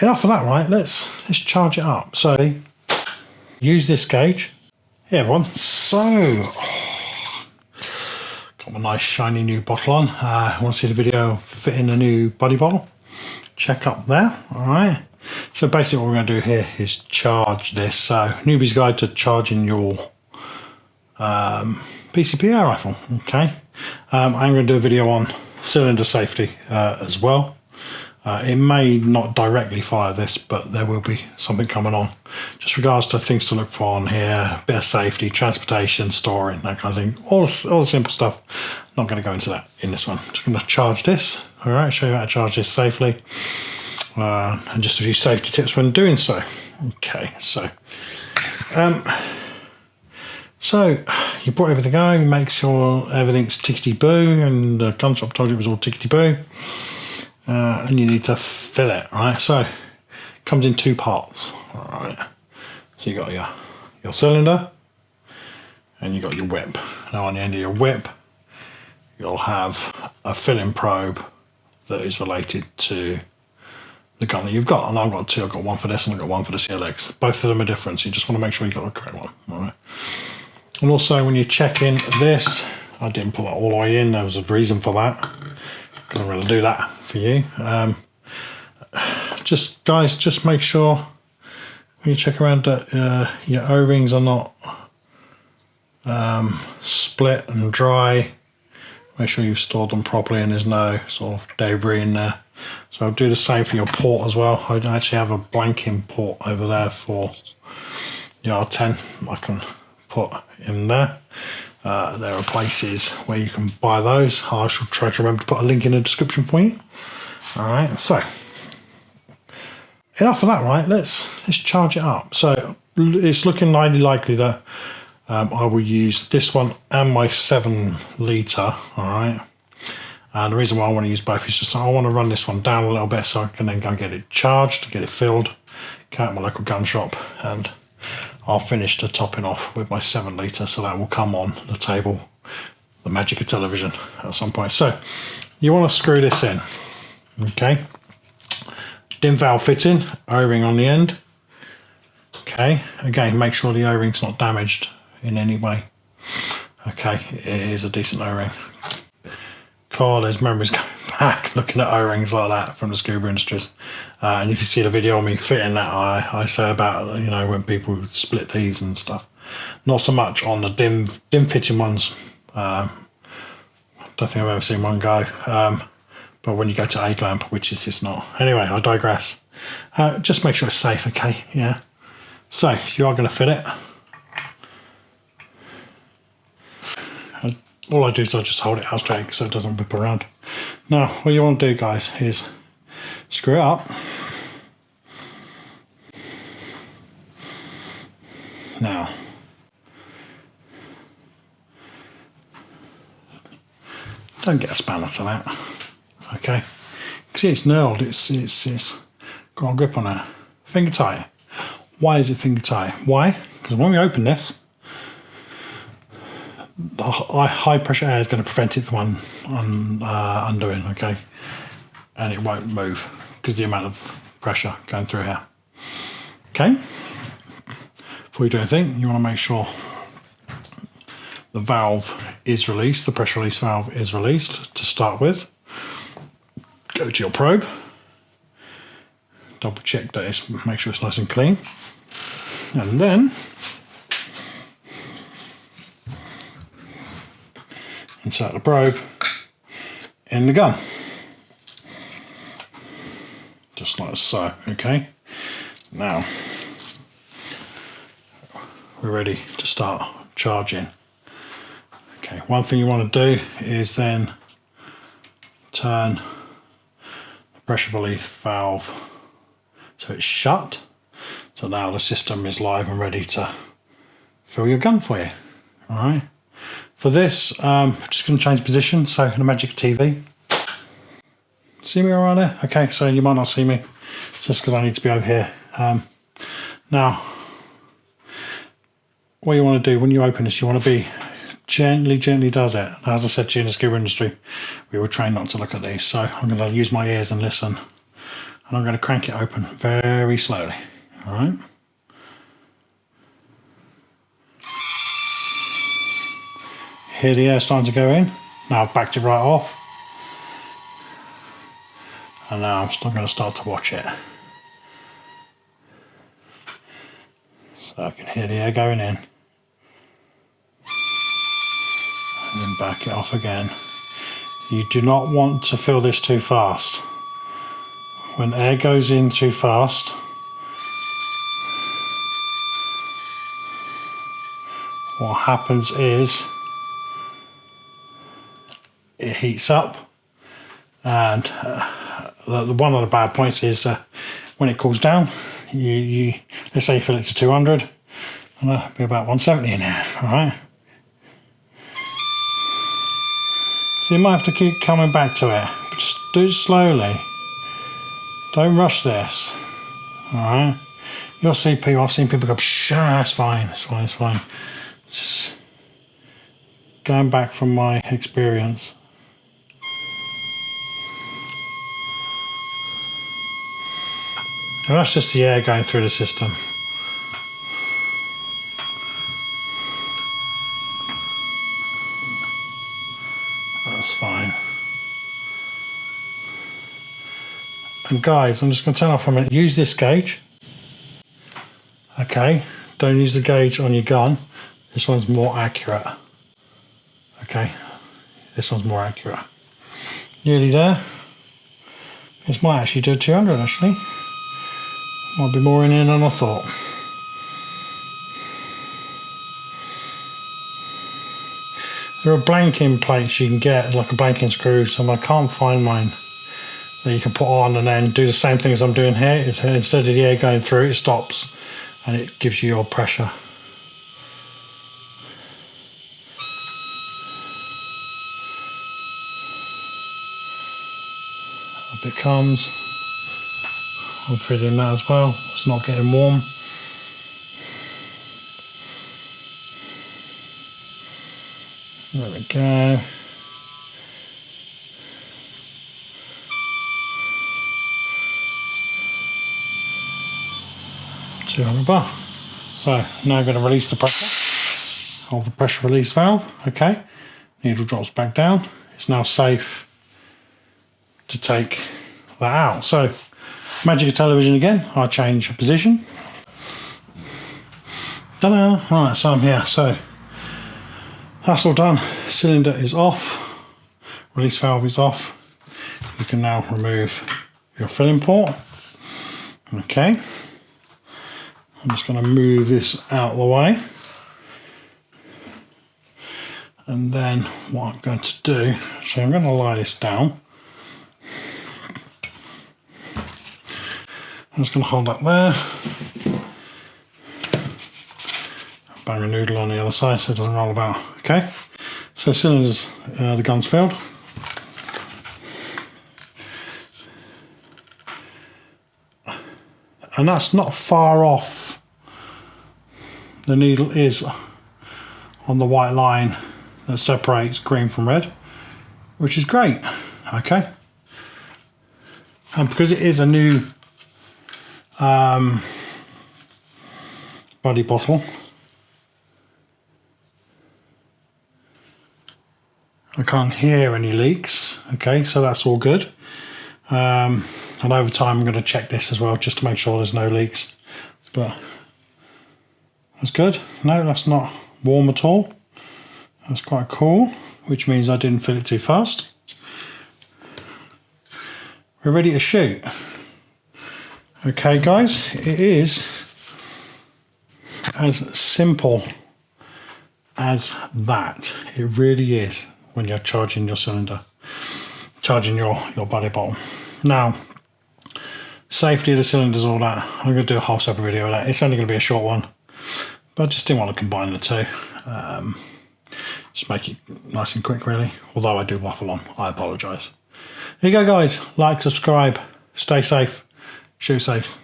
enough of that, right? Let's charge it up. So use this gauge. Hey everyone, so got my nice shiny new bottle on. Want to see the video fitting a new buddy bottle? Check up there. All right, so basically what we're going to do here is charge this. So newbie's guide to charging your PCP air rifle. Okay, I'm going to do a video on cylinder safety as well. It may not directly fire this, but there will be something coming on. Just regards to things to look for on here, bit of safety, transportation, storing, that kind of thing. All the simple stuff. I'm not going to go into that in this one. Just going to charge this. All right, show you how to charge this safely. And just a few safety tips when doing so. Okay, so you brought everything home, make sure everything's tickety-boo, and the gun shop told you it was all tickety-boo. And you need to fill it, right? So it comes in two parts, all right? So you got your cylinder and you got your whip. Now on the end of your whip, you'll have a filling probe that is related to the gun that you've got. And I've got two. I've got one for this and I've got one for the CLX. Both of them are different, so you just want to make sure you got the correct one, all right? And also when you're checking this, I didn't put that all the way in. There was a reason for that, because I'm going to do that for you. Just make sure when you check around that your O-rings are not split and dry. Make sure you've stored them properly and there's no sort of debris in there. So I'll do the same for your port as well. I actually have a blanking port over there for the R10 I can put in there. There are places where you can buy those. I shall try to remember to put a link in the description for you. All right, so enough of that, right? Let's charge it up. So it's looking highly likely that I will use this one and my 7 litre. All right, and the reason why I want to use both is just I want to run this one down a little bit so I can then go and get it charged, get it filled, go out to my local gun shop, and I'll finish the topping off with my 7 litre, so that will come on the table, the magic of television at some point. So you want to screw this in, okay? DIM valve fitting, O-ring on the end. Okay, again, make sure the O-ring's not damaged in any way. Okay, it is a decent O-ring. God, there's memories going back looking at O-rings like that from the scuba industries. And if you see the video of me fitting that, I say about, you know, when people split these and stuff. Not so much on the DIM fitting ones. Don't think I've ever seen one go. But when you go to A-clamp, which is just not. Anyway, I digress. Just make sure it's safe, okay? Yeah. So you are going to fit it. All I do is I just hold it out straight so it doesn't whip around. Now, what you want to do, guys, is screw it up. Now, don't get a spanner to that, okay? See, it's knurled, it's got a grip on it. Finger tight. Why is it finger tight? Why? Because when we open this, the high pressure air is going to prevent it from undoing, okay? And it won't move because the amount of pressure going through here. Okay? Before you do anything, you want to make sure the valve is released, the pressure release valve is released to start with. Go to your probe. Double check that it's, make sure it's nice and clean. And then insert the probe in the gun, just like so. Okay, now we're ready to start charging. Okay, one thing you want to do is then turn the pressure release valve so it's shut, so now the system is live and ready to fill your gun for you. All right. For this, I'm just going to change position, so the magic TV. See me around there? Okay, so you might not see me, just because I need to be over here. Now, what you want to do when you open this, you want to be gently does it. As I said to you in the scuba industry, we were trained not to look at these, so I'm going to use my ears and listen. and I'm going to crank it open very slowly. All right. Here the air starting to go in. Now I've backed it right off. And now I'm still going to start to watch it. So I can hear the air going in. And then back it off again. You do not want to fill this too fast. When air goes in too fast, what happens is it heats up, and one of the bad points is when it cools down, you let's say you fill it to 200, and that'll be about 170 in here. All right. So you might have to keep coming back to it, but just do it slowly. Don't rush this. All right. You'll see people. I've seen people go, "Sure, it's fine. It's fine. It's fine." Just going back from my experience. And that's just the air going through the system. That's fine. And guys, I'm just going to turn off for a minute. Use this gauge. Okay, don't use the gauge on your gun. This one's more accurate. Okay, this one's more accurate. Nearly there. This might actually do 200 actually. Might be more in here than I thought. There are blanking plates you can get, like a blanking screw, so I can't find mine that you can put on and then do the same thing as I'm doing here. Instead of the air going through, it stops and it gives you your pressure. Up it comes. I'm feeling that as well. It's not getting warm. There we go. bar. So now I'm going to release the pressure of the pressure release valve. Okay, needle drops back down. It's now safe to take that out. So magic of television again. I change position. Ta-da! Right, so I'm here. So that's all done. Cylinder is off. Release valve is off. You can now remove your filling port. Okay. I'm just going to move this out of the way. And then what I'm going to do, so I'm going to lie this down. I'm just going to hold that there. Bang a noodle on the other side so it doesn't roll about. Okay, so cylinders, the gun's filled. And that's not far off. The needle is on the white line that separates green from red, which is great. Okay, and because it is a new body bottle, I can't hear any leaks. Okay, so that's all good. And over time I'm going to check this as well just to make sure there's no leaks, but that's good. No, that's not warm at all. That's quite cool, which means I didn't fill it too fast. We're ready to shoot. Okay guys, it is as simple as that. It really is when you're charging your cylinder, charging your body bottle. Now, safety of the cylinders, all that, I'm going to do a whole separate video of that. It's only going to be a short one, but I just didn't want to combine the two. Just make it nice and quick really, although I do waffle on, I apologise. There you go guys, like, subscribe, stay safe, shoot safe.